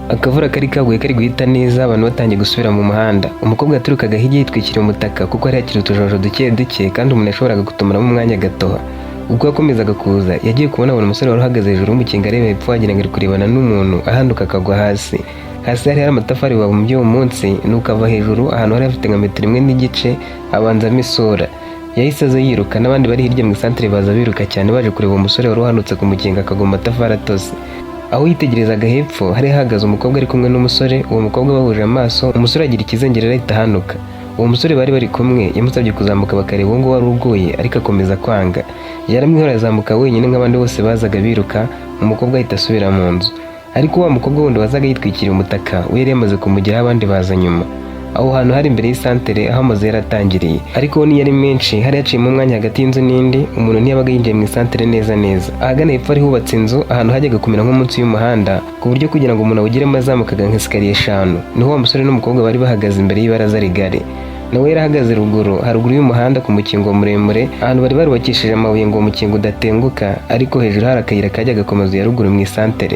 Akavura kari kaguye kari guhita neza abantu batangiye gusubira mu muhanda. Umukobwa yaturukaga hirya yitwikiriye umutaka kuko hari hakiri utujojo duke duke kandi umuntu yashoboraga gutumaramo umwanya gatoha. Ubwo yakomezaga kuza yagiye kubona abona umusore wari uhagaze hejuru y'umukingo areba hepfo wagira ngo ari kurebana n'umuntu ahanduka akagwa hasi. Hasi hari amatafari babumbye uwo munsi nuko ava hejuru ahantu hari hafite nka metero imwe n'igice abanzamo isura. Yahise aza yiruka n'abandi bari hirya mu isantere baza biruka cyane baje kureba umusore wari uhanutse ku mukingo akagwa mu matafari atose. Aho yitegerezaga hepfo hari hahagaze umukobwa ari kumwe n'umusore. Uwo mukobwa bahuje amaso, umusore agira ikizengera ahita ahanuka. Uwo musore bari bari kumwe yamusabye kuzamuka bakareba uwo nguwo wari uguye ariko akomeza kwanga. Yaramwihora azamuka wenyine nk'abandi bose bazaga biruka, umukobwa ahita asubira mu nzu. Ariko wa mukobwa wundi wazaga yitwikiriye umutaka we yari yamaze kumugeraho abandi baza nyuma. Aho hantu hari imbere y'isantere aho amazu yaratangiriye, ariko ho niyari menshi hari haciyemo umwanya hagati y'inzu n'indi umuntu ntiyabaga yinjiye mu isantere neza neza. Ahagana hepfo hari hubatse inzu ahantu hajyaga kumera nko munsi y'umuhanda ku buryo kugira ngo umuntu awugiremo azamukaga nk'esikariye 5. Niho wa musore n'umukobwa bari bahagaze imbere y'ibaraza rigari. Nawe yarahagaze haruguru y'umuhanda ku mukingo muremure ahantu bari barubakishije amabuye ngo umukingo udatenguka, ariko hejuru hari akayira kajyaga ku mazu ya ruguru mu isantere.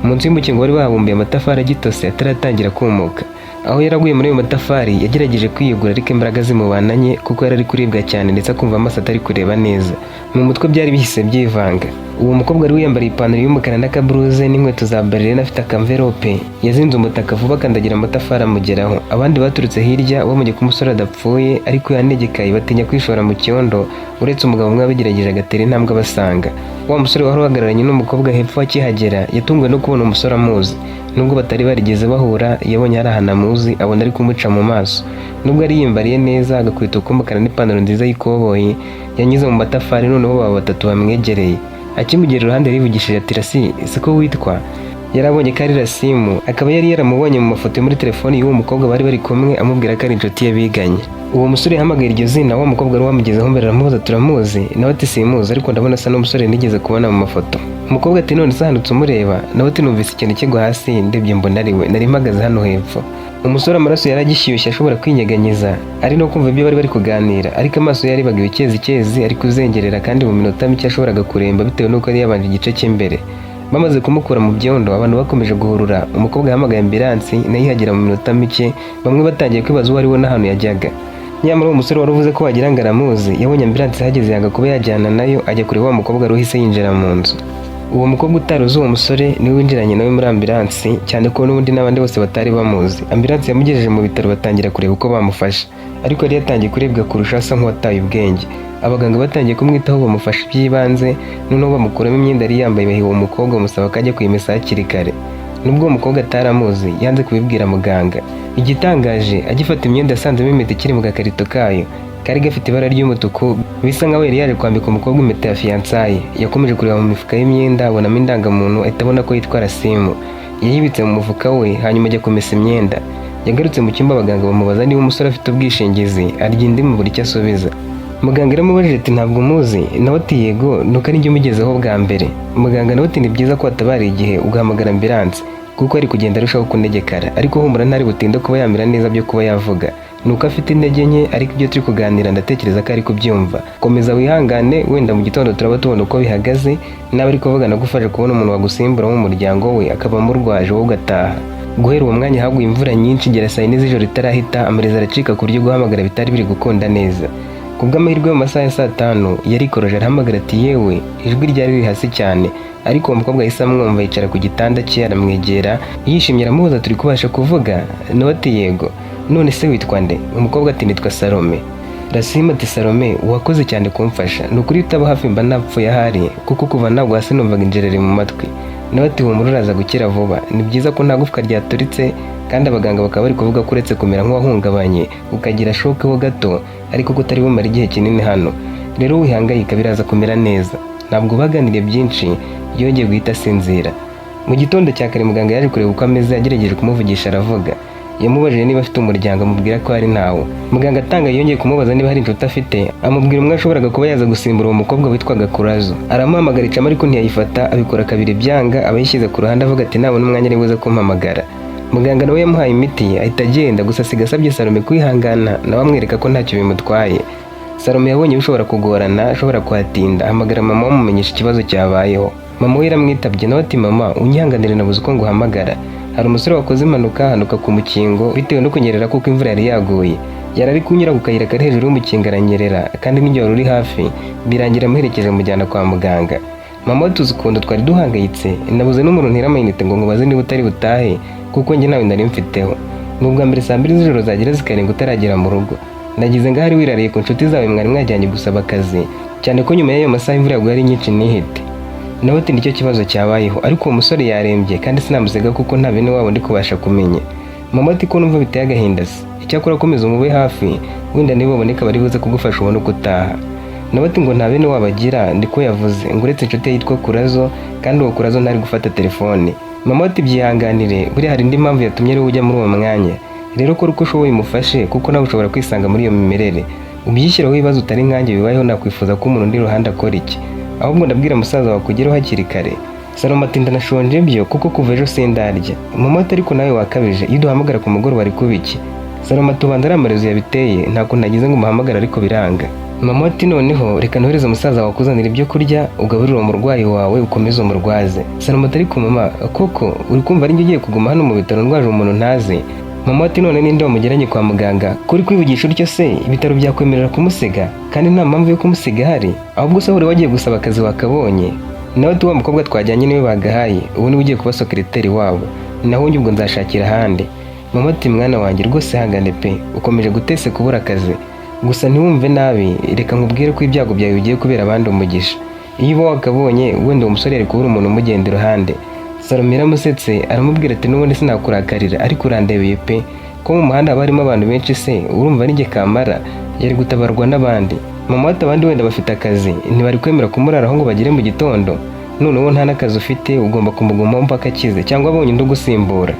Munsi y'umukingo bari bahabumbiye amatafari agitose ataratangira kumuka. Aho yaraguye muri ayo matafari yagerageje kwiyegura ariko imbaraga zimubananye kuko yari ari kuribwa cyane ndetse akumva amaso atari kureba neza. Mu mutwe byari bihise byivanga. Uwo mukobwa wari wiyambariye ipantaro y'umukara n'akaburuze n'inkweto za ballerine afite akamverope yazinze umutaka vuba akandagira amatafari amugeraho. Abandi baturutse hirya bamujye ko umusore adapfuye ariko yanegekaye batinya kwishora mu cyondo, uretse umugabo umwe wabigerageje agatera intambwe abasanga. Wa musore wari uhagararanye n'umukobwa hepfo akihagera yatunguwe no kubona umusore amuzi. Nubwo batari barigeze bahura yabonye hari ahantu amuzi abona ari kumuca mu maso. Nubwo ari yimbariye neza agakweto k'umukara n'ipantaro nziza y'ikoboyi yanyuze mu matafari, noneho baba batatu bamwegereye. Akimugera iruhande yivugishije ati "Rasi, siko witwa?" Yarabonye ko ari Rasimu, akaba yari yaramubonye mu mafoto muri telefoni y'uwo mukobwa bari bari kumwe amubwira ko ari inshuti ye biganye. Uwo musore yahamagaye iryo zina wa mukobwa wari wamugezeho mbere aramubaza "Turamuzi?" Nawe ati "Simuzi ariko ndabona asa n'umusore nigeze kubona mu mafoto." Umukobwa ati "None se ahanutse umureba?" Nawe ati "Numvise ikintu kigwa hasi ndebye mbona ari we, nari mpagaze hano hepfo." Umusore amaraso yaragishyushye ashobora kwinyeganyeza ari no kumva ibyo bari kuganira, ariko amaso yaribaga ibikezi ari kuzengerera kandi mu minota mike ashoboraga kuremba bitewe n'uko yari yabanje igice cy'imbere. Bamaze kumukura mu byondo abantu bakomeje guhurura. Umukobwa yahamagaye ambilansi nayo ihagera mu minota mike, bamwe batangiye kwibaza uwo ari we n'ahantu yajyaga. Nyamara uwo musore wari uvuze ko wagira ngo aramuzi yabonye ambilansi ihageze yanga kuba yajyana nayo ajya kureba wa mukobwa wari uhise yinjira mu nzu. Uwo mukobwa utaruzi uwo musore niwe winjiranye nawe muri ambilansi, cyane ko n'ubundi n'abandi bose batari bamuzi. Ambilansi yamugejeje mu bitaro batangira kureba uko bamufasha, ariko yari yatangiye kurebwa kurusha asa nk'uwataye ubwenge. Abaganga batangiye kumwitaho bamufasha iby'ibanze, noneho bamukuramo imyenda yari yambaye bahiha uwo mukobwa bamusaba ko ajya kuyimesa hakiri kare. Nubwo uwo mukobwa ataramuzi yanze kubibwira muganga. Igitangaje agifata imyenda yasanzemo impeta ikiri mu gakarito kayo kari gafite ibara ry'umutuku bisa nkaho yari yaje kwambika umukobwa impeta ya fiyansaye. Yakomeje kureba mu mifuka y'imyenda abonamo indangamuntu ahita abona ko yitwa Rasimu. Yayibitse mu mufuka we hanyuma ajya kumesa imyenda. Yagarutse mu cyumba abaganga bamubaza niba umusore afite ubwishingizi, arya indimu buri icyo asubiza. Muganga yaramubajije ati "Ntabwo umuzi?" Nawe ati "Yego, nuko ari njye umugezeho bwa mbere." Muganga nawe ati "Ni byiza ko watabara igihe ugahamagara ambilansi kuko ari kugenda arushaho kunegekara, ariko humura ntari butinde kuba yamera neza byo kuba yavuga. Nuko afite intege nke ariko ibyo turi kuganira ndatekereza ko ari kubyumva. Komeza wihangane, wenda mu gitondo turaba tubona uko bihagaze, nawe ari kuvuga nagufashe kubona umuntu wagusimbura mu muryango we akaba amurwaje wowe ugataha." Guhera uwo mwanya haguye imvura nyinshi igera saa 4 z'ijoro itarahita amarezo aracika ku buryo guhamagara bitari biri gukunda neza. Kubw'amahirwe mu masaha ya saa 5 yarikoroje arahamagara ati "Yewe." Ijwi ryari riri hasi cyane, ariko uwo mukobwa yahise amwumva yicara ku gitanda cye aramwegera yishimye aramubaza "Turi kubasha kuvuga?" Nawe ati "Yego." "None se witwa nde?" Umukobwa ati "Nitwa Salome." Rasimu ati "Salome, wakoze cyane kumfasha. Ni ukuri utaba hafi mba napfuye ahari kuko kuva ntabwo hasi numvaga injereri mu matwi." Nawe ati "Humura uraza gukira vuba. Ni byiza ko nta gufwa ryaturitse kandi abaganga bakaba bari kuvuga ko uretse kumera nk'uwahungabanye ukagira shoke ho gato ariko ko utari bumara igihe kinini hano. Rero wihangayika biraza kumera neza." Ntabwo baganiriye byinshi yongeye guhita asinzira. Mu gitondo cya kare muganga yaje kureba uko ameze yagerageje kumuvugisha aravuga. Yamubajije niba afite umuryango amubwira ko ari ntawo. Muganga atanga yongeye kumubaza niba hari inshuti afite amubwira umwe ashoboraga kuba yaza gusimbura uwo mukobwa witwaga Kurazo. Aramuhamagara icamo ariko ntiyayifata abikora kabiri byanga abayishyize ku ruhande avuga ati "Nabona umwanya ari buze kumpamagara." Muganga nawe yamuhaye imiti ahita agenda, gusa asiga asabye Salome kwihangana nawe amwereka ko ntacyo bimutwaye. Salome yabonye bishobora kugorana ashobora kuhatinda ahamagara mama bamumenyesha ikibazo cyabayeho. Mama we yaramwitabye nawe ati mama unyihanganire nabuze uko nguhamagara, hari umusore wakoze impanuka ahanuka ku mukingo bitewe no kunyerera kuko imvura yari yaguye, yari ari kunyura ku kayira kari hejuru y'umukingo aranyerera kandi n'igihe wari uri hafi birangira amuherekeje mujyana kwa muganga. Mama we tuzi ukuntu twari duhangayitse, nabuze n'umuntu ntera amayinite ngo nkubaze niba utari butahe kuko njye nawe nari mfiteho. Nubwa mbere saa 2 z'ijoro zagera zikarenga utaragera mu rugo, nagize ngahari wirariye ku nshuti zawe mwari mwajyanye gusaba akazi, cyane ko nyuma y'ayo masaha imvura yaguye ari nyinshi nihite. Nawe ati nicyo kibazo cyabayeho, ariko uwo musore yarembye kandi sinamusega kuko nta bene wabo ndi kubasha kumenya. Mama ati ko numva biteye agahinda se, icyakora komeza umube hafi wenda niba baboneka bari buze kugufasha ubone uko utaha. Nawe ati ngo nta bene wabo agira, ndiko yavuze ngo uretse inshuti yitwa Kurazo kandi uwo Kurazo ntari gufata telefone. Mama ati byihanganire, buri hari indi mpamvu yatumye ari ujya muri uwo mwanya, rero ko uko ushoboye umufashe kuko nawe ushobora kwisanga muri iyo mimerere. Ubyishyiraho ibibazo utari nkanjye bibayeho, nakwifuza ko umuntu ndi ruhande akora iki, ahubwo ndabwira musaza wawe kugeraho hakiri kare. Salome ati ndanashonje byo kuko kuva ejo sindarya. Mama ati ariko nawe wakabije, iyo duhamagara ku mugoroba ari kubiki. Salome ati ubanza ari amarezo yabiteye, ntabwo nagize ngo umuhamagara ariko biranga. Mama ati noneho reka nohereze umusaza wawe kuzanira ibyo kurya ugaburira umurwayi wawe ukomeze umurwaze. Salome ati ariko mama koko uri kumva ari njye ugiye kuguma hano mu bitaro ndwaje umuntu ntazi? Mama ati none ninde wamugeranye kwa muganga kuri kwivugisha utyo se, ibitaro byakwemerera kumusiga kandi nta mpamvu yo kumusiga hari, ahubwo se uri wagiye gusaba akazi wakabonye. Nawe ati wa mukobwa twajyanye niwe bagahaye, ubu niwe ugiye kuba sekreteri wabo, naho njye ubwo nzashakira ahandi. Mama ati mwana wanjye rwose hangane pe, ukomeje gutese kubura akazi, gusa ntiwumve nabi, reka nkubwire ko ibyago byawe bigiye kubera abandi umugisha. Iyo uba wakabonye wenda uwo musore yari kubura umuntu umugenda iruhande. Salome yaramusetse aramubwira ati n'ubundi sinakurakarira ariko urandebeye pe, ko mu muhanda haba harimo abantu benshi se, urumva ari njye kamara, yari gutabarwa n'abandi. Mama ati abandi wenda bafite akazi ntibari kwemera kumuraraho ngo bagire mu gitondo, none wowe nta n'akazi ufite ugomba kumugumaho mpaka akize cyangwa abonye undi ugusimbura,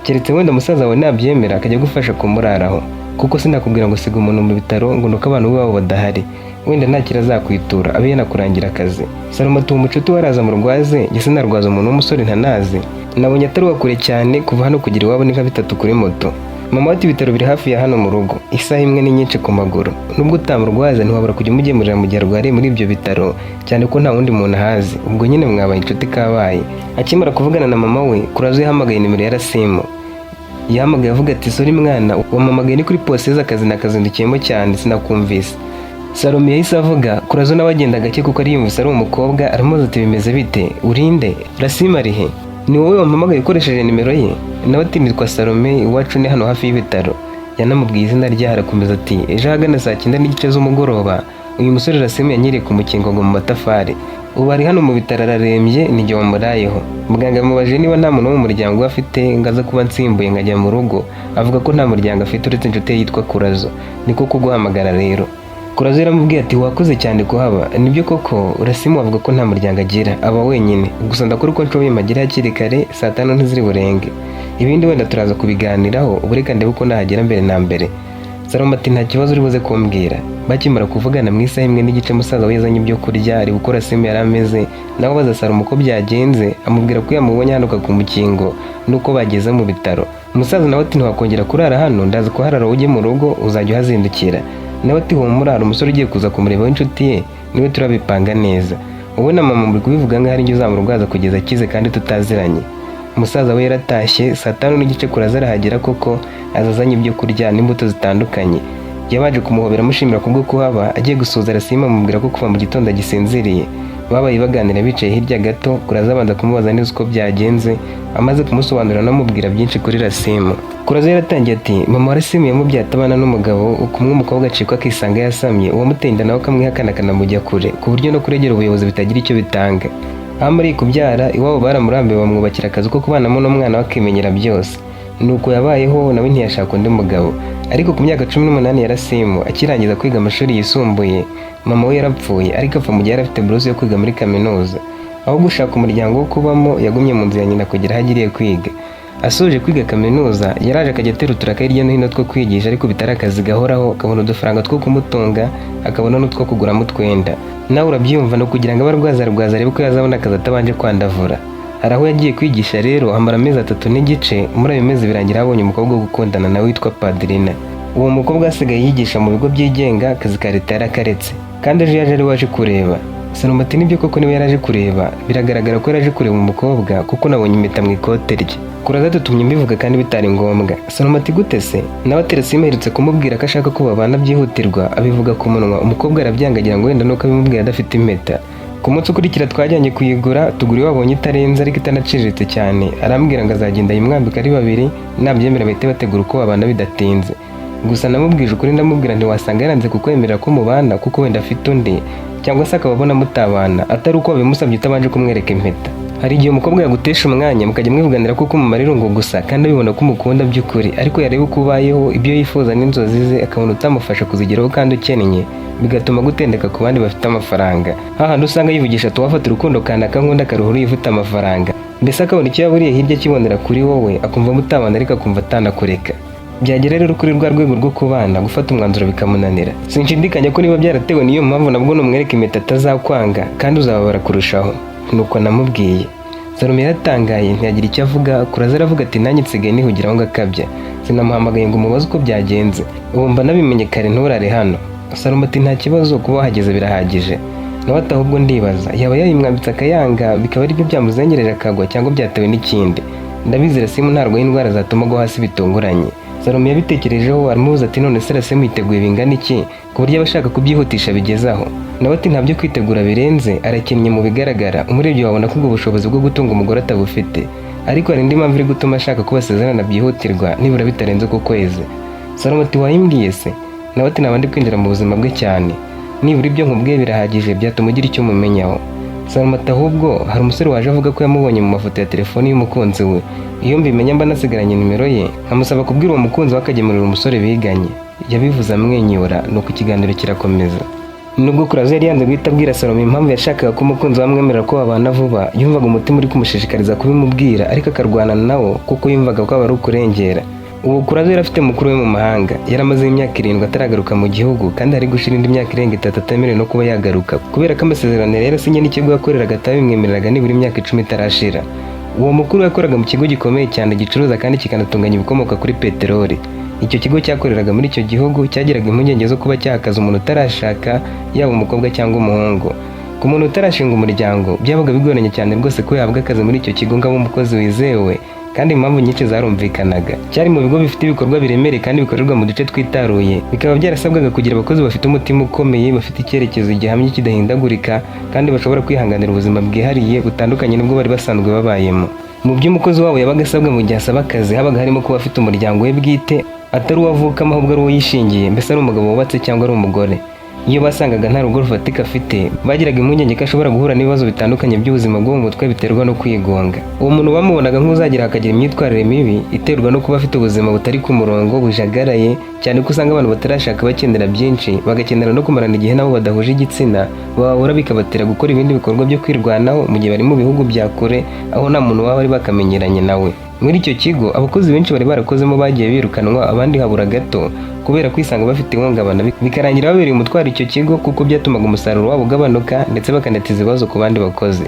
keretse wenda musaza wawe nabyemera akajya gufasha kumuraraho, kuko sinakubwira ngo siga umuntu mu bitaro ngo nuko abantu babo badahari, wenda ntakira azakwitura abe yanakurangira akazi. Salome ati umucuti waraza mu rwaze, njye sinarwaza umuntu w'umusore ntanazi, nabonye atari uwa kure cyane, kuva hano kugira iwabo ni nka 3 kuri moto. Mama ati ibitaro biri hafi ya hano mu rugo, isaha imwe ni nyinshi ku maguru, nubwo utamurwaza ntiwabura kujya umugemurira mu gihe arwariye muri ibyo bitaro, cyane ko nta wundi muntu ahazi, ubwo nyine mwabaye inshuti kabaye. Akimara kuvugana na mama we, Kurazo yahamagaye nimero ya Rasimu. Yahamagaye avuga ati sori mwana wamamagaye ni kuri poseze akazi nakazindukiyemo cyane sinakumvise. Salome yahise avuga, Kurazo nawe agenda gake kuko ari yumvise ari umukobwa, aramubaza ati bimeze bite, urinde, Rasimu ari he? Ni wowe wampamagaye ukoresheje nimero ye? Nawe ati nitwa Salome, iwacu ni hano hafi y'ibitaro. Yanamubwiye izina rye, arakomeza ati ejo ahagana saa 9 z'umugoroba uyu musore Rasimu yanyereye ku mukingo ngo mu matafari, ubu ari hano mu bitaro ararembye, nijye wamurayeho. Muganga yamubajije niba nta muntu wo mu muryango we afite ngo aza kuba nsimbuye nkajya mu rugo, avuga ko nta muryango afite uretse inshuti ye yitwa Kurazo, niko kuguhamagara rero. Kurazo yaramubwiye ati wakoze cyane kuhaba, nibyo koko Rasimu avuga ko nta muryango agira, aba wenyine, gusa ndakora uko nshoboye magire hakiri kare, saa 5 ntiziri burenge, ibindi wenda turaza kubiganiraho, ubu reka ndebe uko nahagera mbere na mbere. Salome ati nta kibazo uri buze kumbwira. Bakimara kuvugana mu isaha imwe n'igice musaza we yazanye ibyo kurya, ari gukora Rasimu yari ameze, nawe baza Salome uko byagenze, amubwira ko yamubonye hanuka ku mukingo nuko bageze mu bitaro. Umusaza nawe ati ntiwakongera kurara hano, ndaza kuharara ujye mu rugo uzajya uhazindukira. Nawe ati humura, umusore ugiye kuza kumureba w'inshuti ye niwe turabipanga neza, wowe na mama muri kubivuga nk'aho ari njye uzamurwaza kugeza akize kandi tutaziranye. Umusaza we yaratashye saa 5 n'igice, Kurazo arahagera koko azazanye ibyo kurya n'imbuto zitandukanye. Yabaje kumuhobera amushimira kubwo kuhaba, agiye gusuhuza Rasimu amubwira ko kuva mu gitondo agisinziriye. Babaye baganira bicaye hirya gato, Kurazo abanza kumubaza neza uko byagenze, amaze kumusobanurira anamubwira byinshi kuri Rasimu. Kurazo yaratangiye ati mama wa Rasimu yamubyaye atabana n'umugabo, kumwe umukobwa acikwa akisanga yasamye, uwamuteye inda nawe akamwihakana akanamujya kure, ku buryo no kuregera ubuyobozi bitagira icyo bitanga. Amari kubyara iwabo baramurambiwe, bamwubakira akazi ko kubanamo n'umwana we akimenyera byose, nuko yabayeho nawe ntiyashaka undi mugabo. Ariko ku myaka 18 ya Rasimu akirangiza kwiga amashuri yisumbuye, mama we yarapfuye, ariko apfa mu gihe yari afite buruse yo kwiga muri kaminuza. Aho gushaka umuryango wo kubamo, yagumye mu nzu ya nyina kugera aho agiriye kwiga. Asoje kwiga kaminuza, yaraje akajya aterura hirya no hino two kwigisha, ariko bitari akazi gahoraho, akabona udufaranga two kumutunga, akabona n'utwo kuguramo utwenda. Nawe urabyumva, no kugira ngo abarwaza arebe ko yazabona akazi atabanje kwandavura. Hari aho yagiye kwigisha rero, hamara amezi 3 n'igice, muri ayo mezi birangira abonye umukobwa wo gukundana nawe witwa Padrina. Uwo mukobwa asigaye yigisha mu bigo byigenga, akazi ka leta yarakaretse, kandi ejo yaje ari waje kureba. Salome ati nibyo koko niwe yaraje kureba, biragaragara ko yaraje kureba umukobwa kuko nabonye impeta mu ikote rye. Kuraza dutumye mbivuga kandi bitari ngombwa. Salome ati gute se? Nawe ateretse imerutse kumubwira ko ashaka ko babana byihutirwa, abivuga ku munwa. Umukobwa arabyangagira ngo wenda nuko abimubwira adafite impeta. Ku munsi ukurikira twajyanye kuyigura, tugura iyo wabonye itarenze ariko itanaciriritse cyane. Arambwira ngo azagenda yimwambika ari babiri, nabyemera bahite bategura uko babana bidatinze. Gusa namubwije ukuri, ndamubwira ntiwasanga yaranze kukwemerera ko mubana kuko wenda afite undi, cyangwa se akababona mutabana atari uko wabimusabye utabanje kumwereka impeta. Hari igihe umukobwa yagutesha umwanya mukajya mwivuganira kuko umumara irungu gusa kandi abibona ko umukunda by'ukuri, ariko yareba uko ubayeho, ibyo yifuza n'inzozi ze, akabona utamufasha kuzigeraho kandi ukennye, bigatuma gutendeka ku bandi bafite amafaranga. Hahandi usanga yivugisha tuwafata urukundo kandi akankunda akaruhura yifite amafaranga, mbese akabona icyo yaburiye hirya akibonera kuri wowe, akumva mutabana ariko akumva atanakureka. Byagera rero kuri rwa rwego rwo kubana, gufata umwanzuro bikamunanira. Sinshidikanya ko niba byaratewe niyo mpamvu nabwo numwereka impeta atazakwanga kandi uzababara kurushaho. Nuko namubwiye. Salome yaratangaye ntiyagira icyo avuga. Kuraza aravuga ati nanjye nsigaye nihugiraho ngakabya. Sinamuhamagaye ngo umubaze uko byagenze, ubu mba nabimenye kare nturare hano. Salome ati nta kibazo, kuba wahageze birahagije. Nawe ati ahubwo ndibaza yaba yayimwambitse akayanga bikaba aribyo byamuzengereje akagwa cyangwa byatewe n'ikindi. Ndabizera Simu ntarwaye indwara zatuma agwa hasi bitunguranye. Salome yabitekerejeho aramubuza ati none se Simu yiteguye bingana iki ku buryo abashaka kubyihutisha bigezaho. Nawe ati ntabyo kwitegura birenze, arakennye mu bigaragara, umurebye wabona ko ubwo bushobozi bwo gutunga umugore atabufite, ariko hari indi mpamvu iri gutuma ashaka ko basezerana byihutirwa nibura bitarenze uko kwezi. Salome ati wayimbwiye se? Nawe ati nabandi kwinjira mu buzima bwe cyane, nibura ibyo nkubwiye birahagije byatuma ugira icyo umumenyaho. Salome ati ahubwo hari umusore waje avuga ko yamubonye mu mafoto ya telefoni y'umukunzi we, iyo mbimenya mba nasigaranye nimero ye nkamusaba kubwira uwo mukunzi we akagemurira umusore biganye. Yabivuze amwenyura, nuko ikiganiro kirakomeza. Nubwo Kuraza yari yanze guhita abwira Salome impamvu yashakaga ko umukunzi we amwemerera ko babana vuba, yumvaga umutima uri kumushishikariza kubimubwira ariko akarwana nawo kuko yumvaga ko aba ari ukurengera. Ubu Kuraza yari afite mukuru we mu mahanga, yaramaze imyaka 7 ataragaruka mu gihugu kandi ari gushira indi myaka irenga 3 atemerewe no kuba yagaruka kubera ko amasezerano yari yasinye n'ikigo yakoreraga atabimwemereraga nibura imyaka 10 itarashira. Uwo mukuru yakoraga mu kigo gikomeye cyane gicuruza kandi kikanatunganya ibikomoka kuri peteroli. Icyo kigo cyakoreraga muri icyo gihugu cyagiraga impungenge zo kuba cyahakaza umuntu utarashaka, yaba umukobwa cyangwa umuhungu. Ku muntu utarashinga umuryango byabaga bigoranye cyane rwose ko yahabwa akazi muri icyo kigo ngo abe umukozi wizewe, kandi impamvu nyinshi zarumvikanaga. Cyari mu bigo bifite ibikorwa biremereye kandi bikorerwa mu duce twitaruye, bikaba byarasabwaga kugira abakozi bafite umutima ukomeye, bafite icyerekezo gihamye kidahindagurika kandi bashobora kwihanganira ubuzima bwihariye butandukanye n'ubwo bari basanzwe babayemo. Mu byo umukozi wabo yabaga asabwa mu gihe asaba akazi habaga harimo kuba afite umuryango we bwite, atari uwavukamo ahubwo ari uwo yishingiye, mbese ari umugabo wubatse cyangwa ari umugore. Iyo basangaga nta rugo rufatika afite, bagiraga impungenge ko ashobora guhura n'ibibazo bitandukanye by'ubuzima bwo mu mutwe biterwa no kwigunga. Uwo muntu bamubonaga nk'uzagira akagira imyitwarire mibi iterwa no kuba afite ubuzima butari ku murongo, bujagaraye, cyane ko usanga abantu batarashaka bakenera byinshi, bagakenera no kumarana igihe nabo badahuje igitsina, bababura bikabatera gukora ibindi bikorwa byo kwirwanaho mu gihe bari mu bihugu bya kure aho nta muntu waba ari bakamenyeranye nawe. Muri icyo kigo abakozi benshi bari barakozemo bagiye birukanwa, abandi habura gato kubera kwisanga bafite ihungabana, bikarangira babereye umutwaro icyo kigo kuko byatumaga umusaruro wabo ugabanuka ndetse bakanateza ibibazo ku bandi bakozi.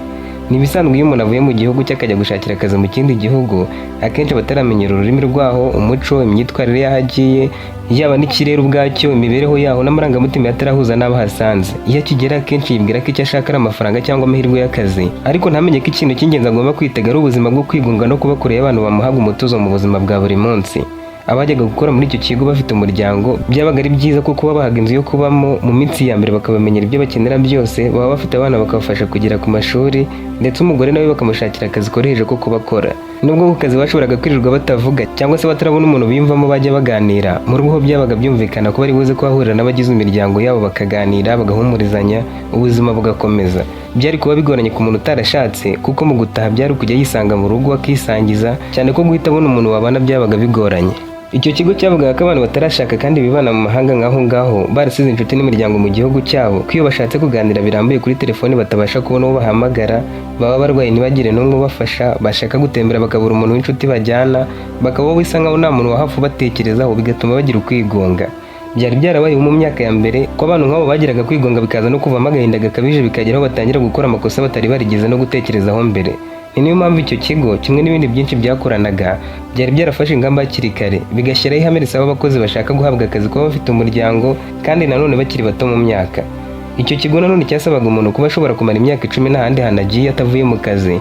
Ni ibisanzwe iyo umuntu avuye mu gihugu cye akajya gushakira akazi mu kindi gihugu, akenshi bataramenyera ururimi rwaho, umuco, imyitwarire y'aho agiye, yaba n'ikirere ubwacyo, imibereho yaho n'amarangamutima yatarahuza n'abahasanze. Iyo akigera akenshi yibwira ko icyo ashaka ari amafaranga cyangwa amahirwe y'akazi, ariko ntamenye ko ikintu cy'ingenzi agomba kwitega ari ubuzima bwo kwigunga no kuba kure y'abantu bamuhaga umutuzo mu buzima bwa buri munsi. Abajyaga gukora muri icyo kigo bafite umuryango byabaga ari byiza kuko babahaga inzu yo kubamo mu minsi ya mbere, bakabamenyera ibyo bakenera byose, baba bafite abana bakabafasha kugera ku mashuri, ndetse umugore nawe bakamushakira akazi koroheje ko kubakora. Nubwo ku kazi bashoboraga kwirirwa batavuga cyangwa se batarabona umuntu biyumvamo bajya baganira, mu rugo byabaga byumvikana ko bari buze kuhahurira n'abagize imiryango yabo bakaganira, bagahumurizanya, ubuzima bugakomeza. Byari kuba bigoranye ku muntu utarashatse kuko mu gutaha byari kujya yisanga mu rugo akisangiza, cyane ko guhita abona umuntu babana byabaga bigoranye. Icyo kigo cyavugaga ko abantu batarashaka kandi bibana mu mahanga nk'aho ngaho barasize inshuti n'imiryango mu gihugu cyabo, ko iyo bashatse kuganira birambuye kuri telefoni batabasha kubona uwo bahamagara, baba barwaye ntibagire n'umwe ubafasha, bashaka gutembera bakabura umuntu w'inshuti bajyana, bakaba bisa nkaho nta muntu wahafu batekerezaho, bigatuma bagira ukwigunga. Byari byarabaye mu myaka ya mbere ko abantu nk'abo bagiraga kwigunga bikaza no kuvamo agahinda gakabije, bikageraho batangira gukora amakosa batari barigeze no gutekerezaho mbere. Ni niyo mpamvu icyo kigo kimwe n'ibindi byinshi byakoranaga byari byarafashe ingamba hakiri kare, bigashyiraho ihame risaba abakozi bashaka guhabwa akazi kuba bafite umuryango kandi nanone bakiri bato mu myaka. Icyo kigo nanone cyasabaga umuntu kuba ashobora kumara imyaka 10 n'ahandi hantu agiye atavuye mu kazi,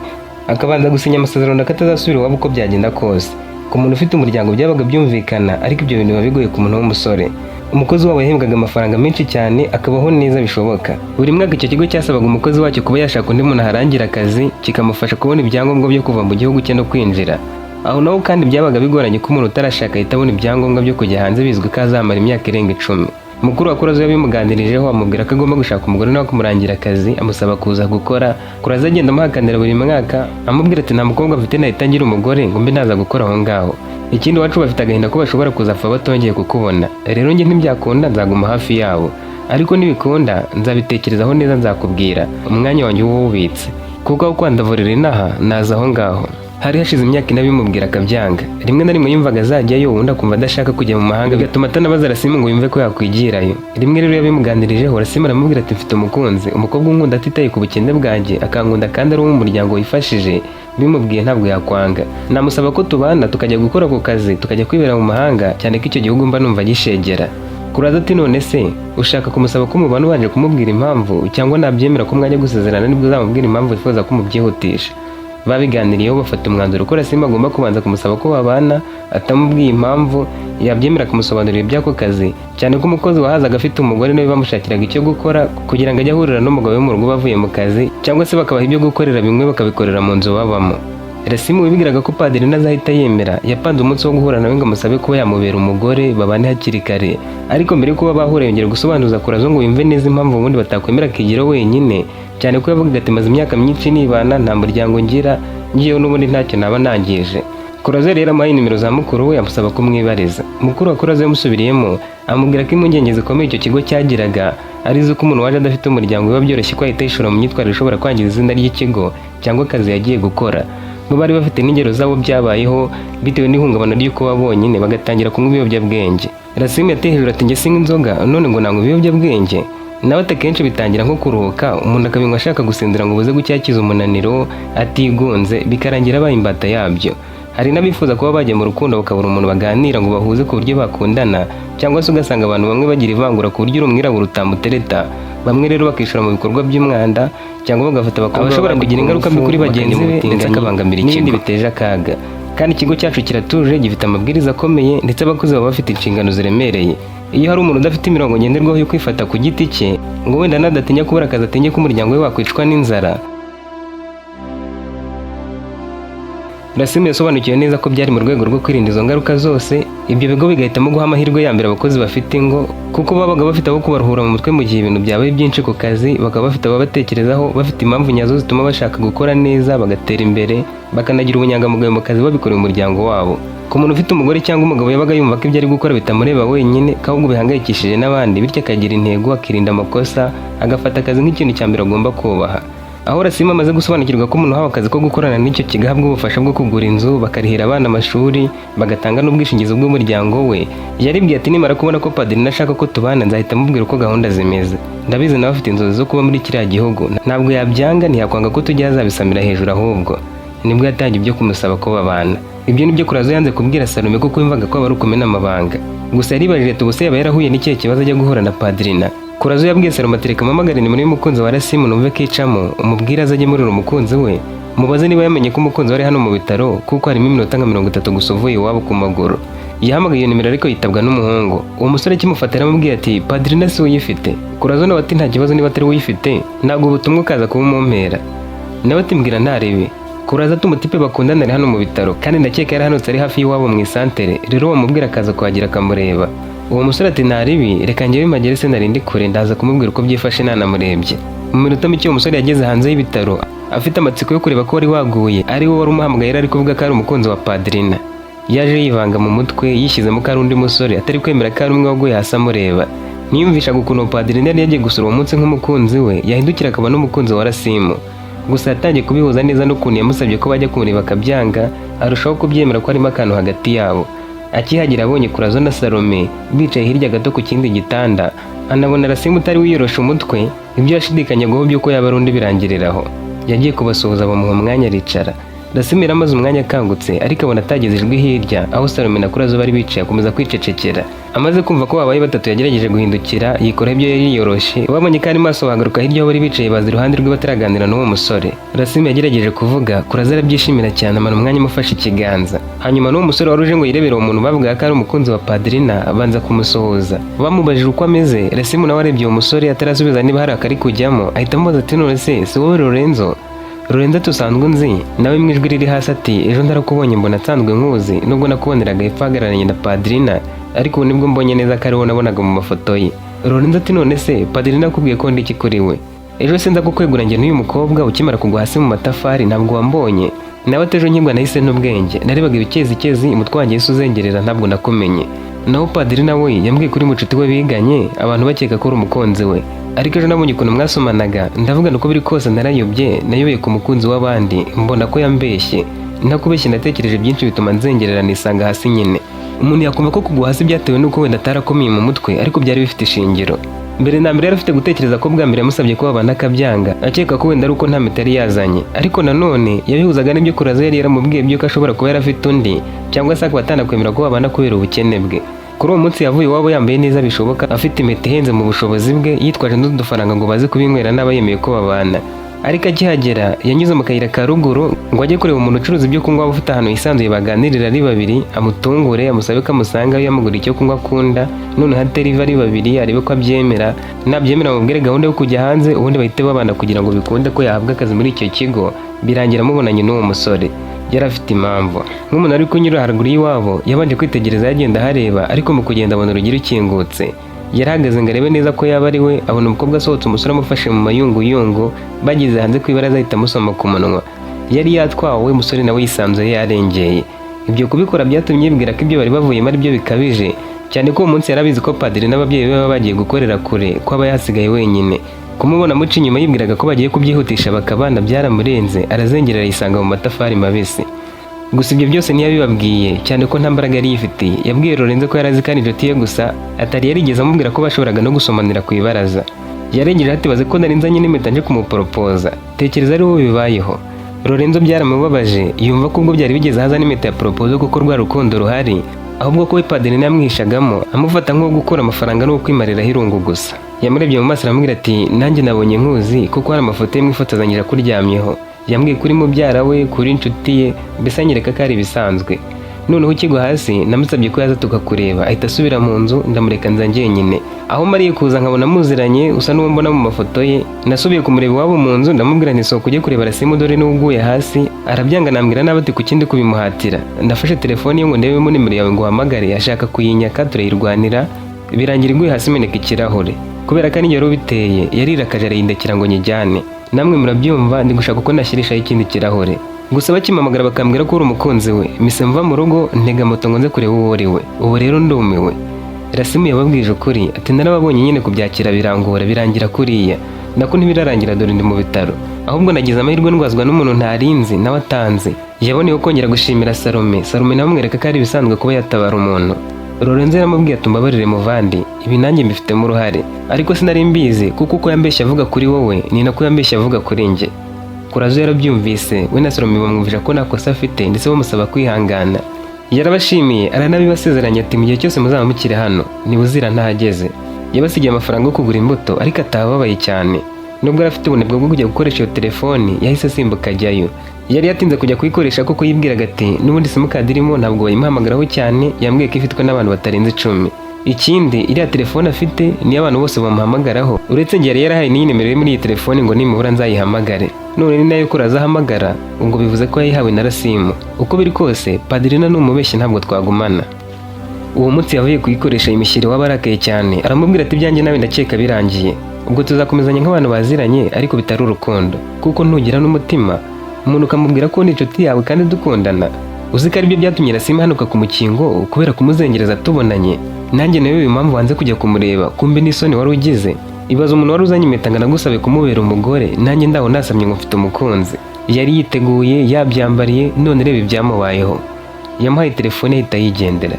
akabanza gusinya amasezerano akatazasubira iwabo uko byagenda kose. Ku muntu ufite umuryango byabaga byumvikana, ariko ibyo bintu biba bigoye ku muntu w'umusore. Umukozi wabo yahembwaga amafaranga menshi cyane akabaho neza bishoboka. Buri mwaka icyo kigo cyasabaga umukozi wacyo kuba yashaka undi muntu aharangira akazi, kikamufasha kubona ibyangombwa byo kuva mu gihugu cye no kwinjira. Aho naho kandi byabaga bigoranye ko umuntu utarashaka ahita abona ibyangombwa byo kujya hanze, bizwi ko azamara imyaka irenga 10. Mukuru wa Kurazo yabimuganirijeho amubwira ko agomba gushaka umugore nawe kumurangira akazi, amusaba kuza gukora. Kurazo agenda amuhakanira buri mwaka, amubwira ati nta mukobwa mfite nahita ngira umugore ngo mbe naza gukora aho ngaho. Ikindi wacu bafite agahinda ko bashobora kuzapfa batongeye kukubona. Rero njye ntibyakunda nzaguma hafi yabo, ariko nibikunda nzabitekerezaho neza nzakubwira. Umwanya wanjye uwubitse, kuko aho kwandavurira inaha naza aho ngaho. Hari hashize imyaka 4 bimubwira akabyanga. Rimwe na rimwe yumvaga azajyayo, ubundi akumva adashaka kujya mu mahanga, bigatuma atanabaza Rasimu ngo yumve ko yakwigirayo. Rimwe rero yabimuganirijeho, Rasimu aramubwira ati mfite umukunzi, umukobwa unkunda atitaye ku bukene bwanjye, akankunda kandi ari umuryango wifashije. Bimubwiye ntabwo yakwanga. Namusaba ko tubana tukajya gukora ku kazi, tukajya kwibera mu mahanga, cyane ko icyo gihugu mba numva gishegera. Kurazo ati none se ushaka kumusaba ko mubana ubanje kumubwira impamvu, cyangwa nabyemera ko mwajya gusezerana nibwo uzamubwira impamvu wifuza ko mubyihutisha? Babiganiriyeho bafata umwanzuro ko Rasimu agomba kubanza kumusaba ko babana, atamubwiye impamvu, yabyemera kumusobanurira iby'ako kazi, cyane ko umukozi wahazaga afite umugore nawe bamushakiraga icyo gukora kugira ngo ajye ahurira n'umugabo we mu rugo bavuye mu kazi, cyangwa se bakabaha ibyo gukorera bimwe bakabikorera mu nzu babamo. Rasimu wibwiraga ko Padiri nazahita yemera, yapanze umunsi wo guhura nawe ngo amusabe kuba yamubera umugore babane hakiri kare. Ariko mbere yo kuba bahura yongera gusobanuza Kurazo ngo yumve neza impamvu ubundi batakwemera akigira wenyine, cyane ko yavugaga ati maze imyaka myinshi nibana nta muryango ngira, ngiyeho n'ubundi ntacyo naba nangije. Kurazo rero amuhaye nimero za mukuru we amusaba kumwibariza. Mukuru wa Kurazo yamusubiriyemo amubwira ko impungenge zikomeye icyo kigo cyagiraga ari zo ko umuntu waje adafite umuryango biba byoroshye ko ahita yishora mu myitwarire ishobora kwangiza izina ry'ikigo cyangwa akazi yagiye gukora. Bo bari bafite n'ingero zabo byabayeho bitewe n'ihungabana ry'uko babonyine bagatangira kunywa ibiyobyabwenge. Rasimu yateye hejuru ati njye sinywa inzoga none ngo nanywa ibiyobyabwenge. Nawe akenshi bitangira nko kuruhuka, umuntu akabinywa ashaka gusinzira ngo buze gucyakiza umunaniro atigunze, bikarangira abaye imbata yabyo. Hari n'abifuza kuba bajya mu rukundo bakabura umuntu baganira ngo bahuze ku buryo bakundana, cyangwa se ugasanga abantu bamwe bagira ivangura ku buryo umwirabura utamutereta. Bamwe rero bakishora mu bikorwa by'umwanda cyangwa bagafata bakaba bashobora kugira ingaruka mbi kuri bagenzi be ndetse akabangamira ikindi biteje akaga. Kandi ikigo cyacu kiratuje, gifite amabwiriza akomeye ndetse abakozi baba bafite inshingano ziremereye. Iyo hari umuntu udafite imirongo ngenderwaho yo kwifata ku giti cye ngo wenda nadatinya kubura akazi atinye ko umuryango we wakwicwa n'inzara. Rasimu yasobanukiwe neza ko byari mu rwego rwo kwirinda izo ngaruka zose, ibyo bigo bigahitamo guha amahirwe ya mbere abakozi bafite ingo, kuko babaga bafite abo kubaruhura mu mutwe mu gihe ibintu byabaye byinshi ku kazi, bakaba bafite ababatekerezaho, bafite impamvu nyazo zituma bashaka gukora neza bagatera imbere, bakanagira ubunyangamugayo mu kazi babikorera umuryango wabo. Ku muntu ufite umugore cyangwa umugabo yabaga yumva ko ibyo ari gukora bitamureba wenyine, ahubwo bihangayikishije n'abandi, bityo akagira intego, akirinda amakosa, agafata akazi nk'ikintu cya mbere agomba kubaha. Aho Rasimu amaze gusobanukirwa ko umuntu uhawe akazi ko gukorana n'icyo kigo ahabwa ubufasha bwo kugura inzu, bakarihira abana amashuri, bagatanga n'ubwishingizi bw'umuryango we, yaribwiye ati nimara kubona ko Padiri nashaka ko tubana nzahita mubwira uko gahunda zimeze. Ndabizi nawe afite inzozi zo kuba muri kiriya gihugu, ntabwo yabyanga, ntiyakwanga ko tujya azabisamira hejuru ahubwo. Nibwo yatangiye ibyo kumusaba ko babana. Ibyo nibyo Kurazo yanze kubwira Salome kuko yumvaga ko ari ukumena amabanga. Gusa yaribajije ati ubuse yaba yarahuye n'ikihe kibazo ajya guhura na Padirina. Kurazo yabwiye Salome ati reka mpamagare nimero y'umukunzi wa Rasimu numve ko icamo, umubwire azajye murira umukunzi we, mubaze niba yamenye ko umukunzi wari hano mu bitaro kuko harimo iminota nka 30 gusa uvuye iwabo ku maguru. Yahamagaye iyo nimero ariko yitabwa n'umuhungu. Uwo musore kimufatira amubwiye ati Padirina si uyifite. Kurazo nawe ati nta kibazo niba atari uyifite, ntabwo ubutumwa ukaza kubumumpera. Nawe ati mbwira ntarebe. Kurazo ati umutipe bakundana ari hano mu bitaro kandi ndakeka yari hano ari hafi y'iwabo mu isantere, rero wamubwira akaza kuhagira akamureba. Uwo musore ati ntaribi, reka njyewe magere se narindi kure ndaza kumubwira uko byifashe nanamurebye. Mu minota mike uwo musore yageze hanze y'ibitaro afite amatsiko yo kureba ko wari waguye ari we wari umuhamagaye, ari kuvuga ko ari umukunzi wa Padirina. Yaje yivanga mu mutwe yishyizemo ko ari undi musore atari kwemera ko ari umwe waguye hasi amureba. Niyumvishaga ukuntu Padirina yari yagiye gusura uwo munsi nk'umukunzi we, yahindukira akaba n'umukunzi wa Rasimu. Gusa yatangiye kubihuza neza n'ukuntu yamusabye ko bajya kumureba akabyanga, arushaho kubyemera ko harimo akantu hagati yabo. Akihagira abonye Kurazo na Salome bicaye hirya gato ku kindi gitanda, anabona Rasimu utari wiyorosha umutwe, ibyo yashidikanyagaho by'uko yaba ari undi birangiriraho. Yagiye kubasuhuza bamuha umwanya aricara. Rasimu yaramaze umwanya akangutse ariko abona atageze ijwi hirya aho Salome na Kurazo bari bicaye akomeza kwicecekera. Amaze kumva ko babaye batatu yagerageje guhindukira yikora ibyo yari yiyoroshe. Babonye kandi maso bagaruka hirya aho bari bicaye baza iruhande rwe bataraganira n'uwo musore. Rasimu yagerageje kuvuga, Kurazo arabyishimira cyane amara umwanya amufashe ikiganza. Hanyuma n'uwo musore wari uje ngo yirebere uwo muntu bavuga ko ari umukunzi wa Padrina abanza kumusuhuza. Bamubajije uko ameze, Rasimu nawe arebye uwo musore atarasubiza niba hari akari kujyamo, ahita amubaza ati none se si wowe Lorenzo? Lorenzo tusanzwe nzi. Nawe mu ijwi riri hasi ati ejo ndarakubonye mbona nsanzwe nkuzi nubwo nakuboneraga hepfo ahagararanye na Padrina, ariko ubu nibwo mbonye neza ko ari wowe nabonaga mu mafoto ye. Lorenzo ati none se Padrina akubwiye ko ndi iki kuri we? Ejo sinza kukwegura njye n'uyu mukobwa ukimara kugwa hasi mu matafari ntabwo wambonye. Nawe ejo nkibwa nahise n'ubwenge, narebaga ibikezi umutwe wanjye yise uzengerera ntabwo nakumenye. Naho Padrina we yambwiye kuri mucuti we biganye abantu bakeka ko uri umukunzi we. Ariko ejo nabonye ukuntu mwasomanaga ndavuga nuko biri kose nayobeye ku mukunzi w'abandi mbona ko yambeshye. Ntakubeshye natekereje byinshi bituma nzengerera nisanga hasi nyine. Umuntu yakumva ko kugwa hasi byatewe nuko wenda atarakomeye mu mutwe ariko byari bifite ishingiro. Mbere na mbere yari afite gutekereza ko bwa mbere yamusabye ko babana akabyanga akeka ko wenda ari uko nta mpeta yari yazanye, ariko nanone yabihuzaga n'ibyo Kurazo yari yaramubwiye by'uko ashobora kuba yarafite undi cyangwa se akaba atanakwemera ko babana kubera ubukene bwe. Kuri uwo munsi yavuye iwabo yambaye neza bishoboka, afite impeta ihenze mu bushobozi bwe, yitwaje n'udufaranga ngo baze kubinywera n'aba yemeye ko babana. Ariko akihagera yanyuze mu kayira ka ruguru ngo ajye kureba umuntu ucuruza ibyo kunywa ufite ahantu hisanzuye baganirira ari babiri, amutungure amusabe ko amusanga yamugura icyo kunywa akunda, noneho atere iva ari babiri arebe ko abyemera. Nabyemera amubwire gahunda yo kujya hanze ubundi bahite babana kugira ngo bikunde ko yahabwa akazi muri icyo kigo. Birangira amubonanye n'uwo musore. Yari afite impamvu. Nk'umuntu ari kunyura haruguru y'iwabo yabanje kwitegereza yagenda hareba, ariko mu kugenda abona urugi rukingutse. Yarahagaze ngo arebe neza ko yaba ari we, abona umukobwa asohotse umusore amufashe mu mayunguyungu, bageze hanze ku ibaraza ahita amusoma ku munwa. Yari yatwawe, umusore nawe yisanzuye yarengeye. Ibyo kubikora byatumye yibwira ko ibyo bari bavuyemo ari byo bikabije, cyane ko uwo munsi yarabizi ko Padiri n'ababyeyi be baba bagiye gukorera kure ko aba yasigaye wenyine. Kumubona muca inyuma yibwiraga ko bagiye kubyihutisha bakabana byaramurenze, arazengerera yisanga mu matafari mabisi. Gusa ibyo byose ntiyabibabwiye cyane ko nta mbaraga yari yifitiye. Yabwiye Lorenzo ko yarazi kandi inshuti ye gusa atari yarigeze amubwira ko bashoboraga no gusomanira ku ibaraza. Yarengeje ati baze ko nari nzanye n'impeta nje kumuporopoza, tekereza ari wowe bibayeho. Lorenzo byaramubabaje, yumva ko ubwo byari bigeze haza n'impeta ya poropozo kuko rwa rukundo ruhari, ahubwo ko we Padiri yamwihishagamo amufata nko gukora amafaranga no kwimariraho irungu gusa. Yamurebye mu maso aramubwira ati nanjye nabonye nkuzi kuko hari amafoto ye mwifotozanyije akuryamyeho. Yambwiye kuri mubyara we, kuri inshuti ye, mbese anyereka ko ari ibisanzwe. Noneho ukigwa hasi namusabye ko yaza tukakureba, ahita asubira mu nzu, ndamureka nza njyenyine. Aho mariye kuza nkabona muziranye usa n'uwo mbona mu mafoto ye, nasubiye kumureba iwabo mu nzu ndamubwira nti sohoka ujye kureba Rasimu dore n'uguye hasi. Arabyanga nambwira nabi ati kuki ndi kubimuhatira. Ndafashe telefone ye ngo ndebemo nimero yawe ngo uhamagare, ashaka kuyinyaka turayirwanira, birangira iguye hasi imeneka ikirahure. Kubera ko nijoro biteye yarirakaje arayindekera ngo nyijyane. Namwe murabyumva ndi gushaka uko nashyirishaho ikindi kirahure. Gusa bakimamagara bakambwira ko uri umukunzi we, mise mva mu rugo ntega moto ngo nze kureba uwo uri we. Ubu rero ndumiwe. Rasimu yababwije ukuri ati narababonye nyine kubyakira birangora birangira kuriya. Nako ntibirarangira dore ndi mu bitaro. Ahubwo nagize amahirwe ndwazwa n'umuntu ntarinzi nawe atanze. Yaboneye kongera gushimira Salome. Salome nawe amwereka ko ari bisanzwe kuba yatabara umuntu. Lorenzo yaramubwiye ati mbabarire muvandi, ibi nanjye mbifitemo uruhare, ariko sinari mbizi kuko uko yambeshya avuga kuri wowe ni nako yambeshya avuga kuri njye. Kurazo yarabyumvise, we na Salome bamwumvisha ko nta kosa afite ndetse bamusaba kwihangana. Yarabashimiye aranabibasezeranya ati mu gihe cyose muzaba mukiri hano ntibuzira ntahageze. Yabasigiye amafaranga yo kugura imbuto ariko atababaye cyane. Nubwo yari afite ubunebwe bwo kujya gukoresha iyo telefoni yahise asimbuka ajyayo. Yari yatinze kujya kuyikoresha kuko yibwiraga ati n'ubundi simukadi irimo ntabwo bayimuhamagaraho cyane, yambwiye ko ifitwe n'abantu batarenze 10. Ikindi iriya telefone afite niyo abantu bose bamuhamagaraho, uretse njye yari yarahaye n'iyi nimero yo muri iyi telefoni ngo nimubura nzayihamagare. None ni nayo Kurazo ahamagara, ubwo bivuze ko yayihawe na Rasimu. Uko biri kose Padrina ni umubeshyi ntabwo twagumana. Uwo munsi yavuye kuyikoresha imishyire wabarakaye cyane, aramubwira ati byanjye nawe ndakeka birangiye. Ubwo tuzakomezanya nk'abantu baziranye ariko bitari urukundo, kuko ntugira n'umutima umuntu ukamubwira ko ni inshuti yawe kandi dukundana. Uzi ko aribyo byatumye Rasimu hanuka ku mukingo kubera kumuzengereza tubonanye. Nanjye nawe uyu mpamvu wanze kujya kumureba, kumbe n'isoni wari ugize. Ibaza umuntu wari uzanye impeta ngo nagusabe kumubera umugore, nanjye ndaho nasamye ngo mfite umukunzi. Yari yiteguye yabyambariye, none reba ibyamubayeho. Yamuhaye telefone ahita yigendera.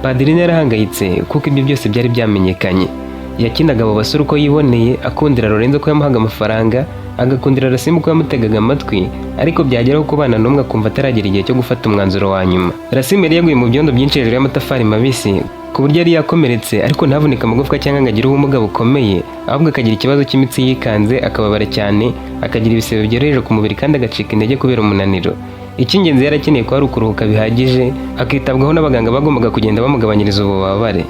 Padiri yarahangayitse kuko ibyo byose byari byamenyekanye. Yakinaga abo basore uko yiboneye, akundira Lorenzo ko yamuhaga amafaranga, agakundira Rasimu ko yamutegaga amatwi, ariko byageraho kubana n'umwe akumva ataragera igihe cyo gufata umwanzuro wa nyuma. Rasimu yari yaguye mu byondo byinshi hejuru y'amatafari mabisi, ku buryo yari yakomeretse ariko ntavunike amagufwa cyangwa ngo agire ubumuga bukomeye, ahubwo akagira ikibazo cy'imitsi yikanze, akababara cyane, akagira ibisebe byoroheje ku mubiri kandi agacika intege kubera umunaniro. Icy'ingenzi yari akeneye ko ari ukuruhuka bihagije, akitabwaho n'abaganga bagombaga kugenda bamugabanyiriza ububabare.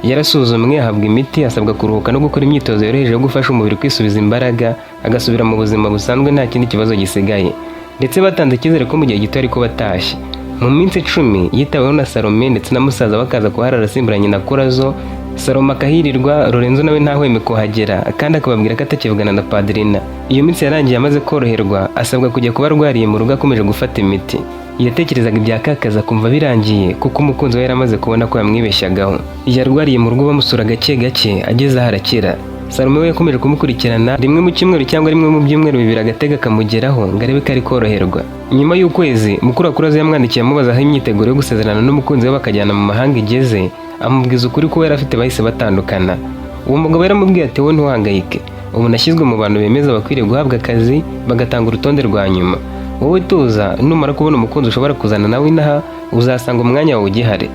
Yarasuzumwe, ahabwa imiti, asabwa kuruhuka no gukora imyitozo yoroheje yo gufasha umubiri kwisubiza imbaraga, agasubira mu buzima busanzwe nta kindi kibazo gisigaye. Ndetse batanze icyizere ko mu gihe gito ariko batashye. Mu minsi 10 yitaweho na Salome ndetse na musaza bakaza kuharara asimburanye na Kurazo. Salome akahirirwa, Lorenzo nawe ntahweme kuhagera kandi akababwira ko atakivugana na Padrina. Iyo minsi yarangiye amaze koroherwa, asabwa kujya kuba arwariye mu rugo akomeje gufata imiti. Yatekerezaga ibya Kakaza kumva birangiye kuko umukunzi we yaramaze kubona ko yamwibeshyagaho. Yarwariye mu rugo bamusura gake gake, ageze aho arakira. Salome we yakomeje kumukurikirana, rimwe mu cyumweru cyangwa rimwe mu byumweru bibiri agatega kamugeraho ngo arebe ko ari koroherwa. Nyuma y'ukwezi, mukuru wa Kurazo yamwandikiye amubaza aho imyiteguro yo gusezerana n'umukunzi we bakajyana mu mahanga igeze, amubwiza ukuri ko yari afite bahise batandukana. Uwo mugabo yaramubwiye ati wowe ntuhangayike, ubu nashyizwe mu bantu bemeza bakwiriye guhabwa akazi bagatanga urutonde rwa nyuma. Wowe tuza, numara kubona umukunzi ushobora kuzana nawe inaha, uzasanga umwanya wawe ugihari.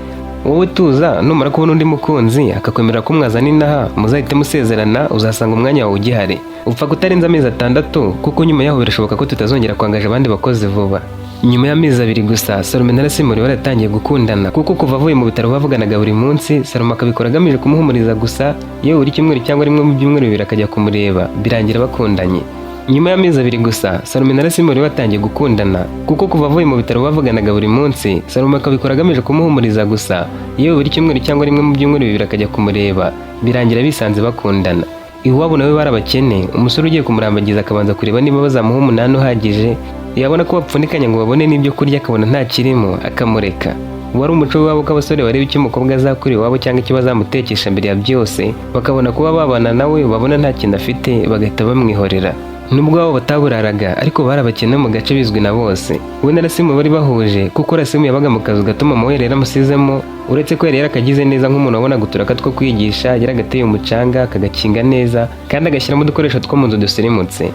Wowe tuza, numara kubona undi mukunzi akakwemerera ko mwazana inaha, muzahite musezerana, uzasanga umwanya wawe ugihari. Upfa kutarenza amezi 6 kuko nyuma yaho birashoboka ko tutazongera kwangaje abandi bakozi vuba. Nyuma y'amezi 2 gusa, Salome na Rasimu baratangiye gukundana kuko kuva avuye mu bitaro bavuganaga buri munsi. Salome akabikora agamije kumuhumuriza gusa, yewe buri cyumweru cyangwa rimwe mu byumweru bibiri akajya kumureba, birangira bakundanye. Nyuma y'amezi 2 gusa, Salome na Rasimu batangiye gukundana kuko kuva avuye mu bitaro bavuganaga buri munsi. Salome akabikora agamije kumuhumuriza gusa, yewe buri cyumweru cyangwa rimwe mu byumweru bibiri akajya kumureba, birangira bisanze bakundana. Iwabo nawe barabakene, umusore ugiye kumurambagiza akabanza kureba niba bazamuha umunani uhagije, yabona ko bapfunikanya ngo babone n'ibyo kurya akabona nta kirimo akamureka. Wari umuco wabo ko abasore bareba icyo umukobwa azakora iwabo cyangwa icyo bazamutekesha mbere ya byose, bakabona kuba babana nawe babona nta kintu afite bagahita bamwihorera. Nubwo babo bataburaraga ariko barabakene mu gace bizwi na bose. We na Rasimu bari bahuje kuko Rasimu yabaga mu kazu gato mama we yari yaramusizemo, uretse ko yari yarakagize neza nk'umuntu wabona guturaka two kwigisha, yaragateye umucanga akagakinga neza kandi agashyiramo udukoresho two mu nzu dusirimutse.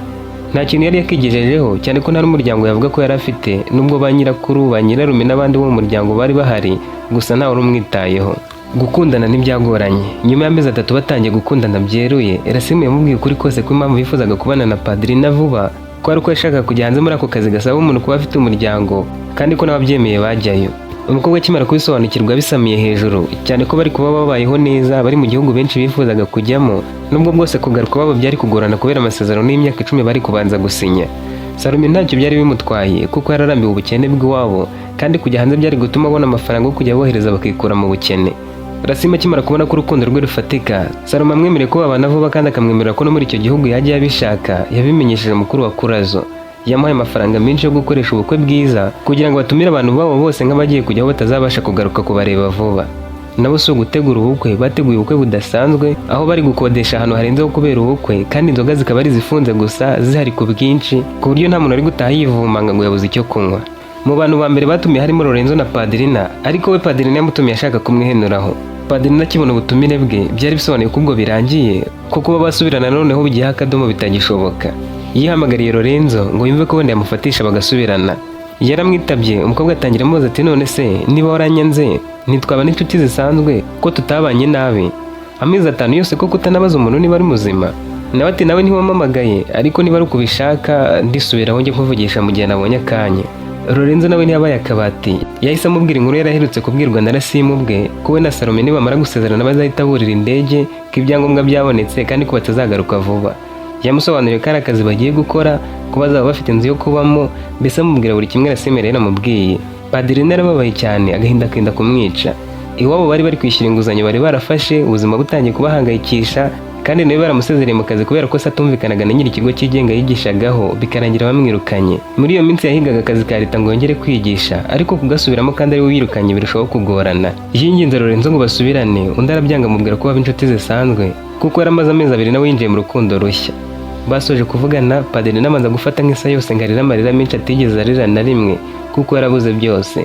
Nta kintu yari yakigejejeho cyane ko nta n'umuryango yavuga ko yari afite, nubwo ba nyirakuru, ba nyirarume n'abandi bo mu muryango bari bahari, gusa ntawe urumwitayeho. Gukundana ntibyagoranye. Nyuma y'amezi 3 batangiye gukundana byeruye, Rasimu yamubwiye ukuri kose ko impamvu yifuzaga kubana na Padrina vuba ko ari uko yashakaga kujya hanze muri ako kazi gasaba umuntu kuba afite umuryango kandi ko n'ababyemeye bajyayo. Umukobwa akimara kubisobanukirwa bisamiye hejuru cyane ko bari kuba babayeho neza, bari mu gihugu benshi bifuzaga kujyamo, nubwo bwose kugaruka babo byari kugorana kubera amasezerano y'imyaka 10 bari kubanza gusinya. Salome ntacyo byari bimutwaye kuko yararambiwe ubukene bw'iwabo kandi kujya hanze byari gutuma abona amafaranga yo kujya bohereza bakikura mu bukene. Rasimu akimara kubona ko urukundo rwe rufatika, Salome amwemereye ko babana vuba kandi akamwemerera ko no muri icyo gihugu yajya yabishaka, yabimenyesheje mukuru wa Kurazo. Yamuhaye amafaranga menshi yo gukoresha ubukwe bwiza kugira ngo batumire abantu babo bose nk'abagiye kujyaho batazabasha kugaruka kubareba vuba. Nabo si ugutegura ubukwe, bateguye ubukwe budasanzwe aho bari gukodesha ahantu harenzeho kubera ubukwe kandi inzoga zikaba ari zifunze gusa zihari ku bwinshi ku buryo nta muntu ari gutaha yivumanga ngo yabuze icyo kunywa. Mu bantu ba mbere batumiye harimo Lorenzo na Padrina, ariko we Padrina yamutumiye ashaka kumwihenuraho. Padrina akibona ubutumire bwe byari bisobanuye ko ubwo birangiye kuko baba basubirana noneho bigiye akadomo bitagishoboka. Yihamagariye Lorenzo ngo yumve ko wenda yamufatisha bagasubirana. Yaramwitabye, umukobwa atangira amubaza ati none se niba waranyanze ntitwaba n'inshuti zisanzwe ko tutabanye nabi? Amezi 5 yose ko kutanabaza umuntu niba ari muzima? Nawe ati nawe ntiwamamagaye ariko niba ari ukubishaka ndisubiraho njye kuvugisha mu gihe nabonye akanya. Lorenzo nawe ntiyabaye akabati, yahise amubwira inkuru yaraherutse kubwirwa na Rasimu bwe ko we na Salome nibamara gusezerana bazahita burira indege, ko ibyangombwa byabonetse kandi ko batazagaruka vuba. Yamusobanuriye ko ari akazi bagiye gukora, ko bazaba bafite inzu yo kubamo, mbese amubwira buri kimwe Rasimu yari yaramubwiye. Padrina yarababaye cyane, agahinda kenda kumwica. Iwabo bari kwishyura inguzanyo bari barafashe, ubuzima butangiye kubahangayikisha kandi nawe baramusezereye mu kazi kubera ko satumvikanaga na nyiri ikigo cyigenga yigishagaho, bikarangira bamwirukanye. Muri iyo minsi yahigaga akazi ka leta ngo yongere kwigisha, ariko kugasubiramo kandi ari we wirukanye birushaho kugorana. Yinginze Lorenzo ngo basubirane, undi arabyanga amubwira ko baba inshuti zisanzwe kuko yaramaze amezi 2 nawe yinjiye mu rukundo rushya. Basoje kuvugana, Padrina amaze gufata nk'isa yose ngo arira amarira menshi atigeze arira na rimwe kuko yarabuze byose.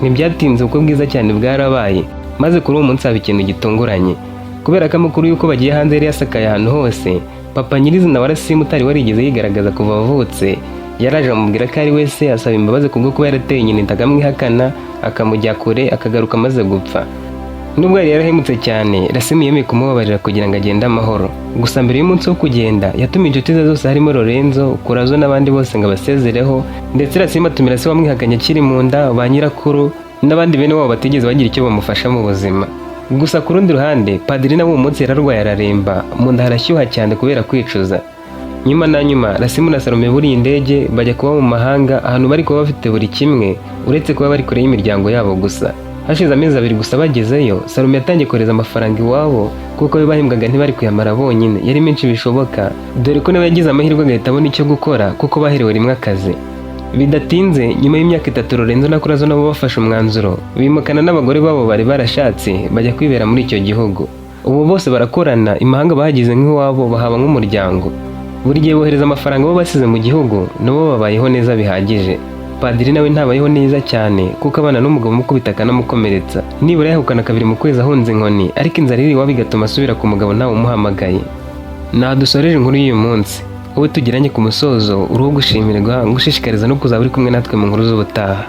Ntibyatinze ubukwe bwiza cyane bwarabaye, maze kuri uwo munsi haba ikintu gitunguranye. Kubera ko amakuru yuko bagiye hanze yari yasakaye ahantu hose, Papa nyirizina wa Rasimu utari warigeze yigaragaza kuva avutse yaraje amubwira ko ari wese, asaba imbabazi kubwo kuba yarateye nyina inda akamwihakana, akamujya kure, akagaruka amaze gupfa. Nubwo yari yarahemutse cyane, Rasimu yemeye kumubabarira kugira ngo agende amahoro. Gusa mbere y'umunsi wo kugenda yatumiye inshuti ze zose harimo Lorenzo, Kurazo n'abandi bose ngo abasezereho, ndetse Rasimu atumira se wamwihakanye akiri mu nda, ba nyirakuru n'abandi bene wabo batigeze bagira icyo bamufasha mu buzima. Gusa ku rundi ruhande Padiri nawe uwo munsi yararwaye araremba, mu nda harashyuha cyane kubera kwicuza. Nyuma na nyuma Rasimu na Salome buriye indege bajya kuba mu mahanga, ahantu bari kuba bafite buri kimwe uretse kuba bari kure y'imiryango yabo gusa. Hashize amezi 2 gusa bagezeyo, Salome yatangiye kohereza amafaranga iwabo kuko we bahembwaga ntibari kuyamara bonyine, yari menshi bishoboka, dore ko nawe yagize amahirwe agahita abona icyo gukora kuko baherewe rimwe akazi. Bidatinze nyuma y'imyaka 3 Lorenzo na Kurazo nabo bafashe umwanzuro bimukana n'abagore babo bari barashatse bajya kwibera muri icyo gihugu. Ubu bose barakorana, imahanga bahagize nk'iwabo, bahaba nk'umuryango. Buri gihe bohereza amafaranga bo basize mu gihugu, nabo babayeho neza bihagije. Padiri nawe ntabayeho neza cyane kuko abana n'umugabo umukubita akanamukomeretsa, nibura yahukana 2 mu kwezi ahunze inkoni, ariko inzara iri iwabo igatuma asubira ku mugabo ntawe umuhamagaye. Dusoreje inkuru y'uyu munsi, wowe tugiranye ku musozo uruhu gushimirwa, ngushishikariza no kuzaba uri kumwe natwe mu nkuru z'ubutaha.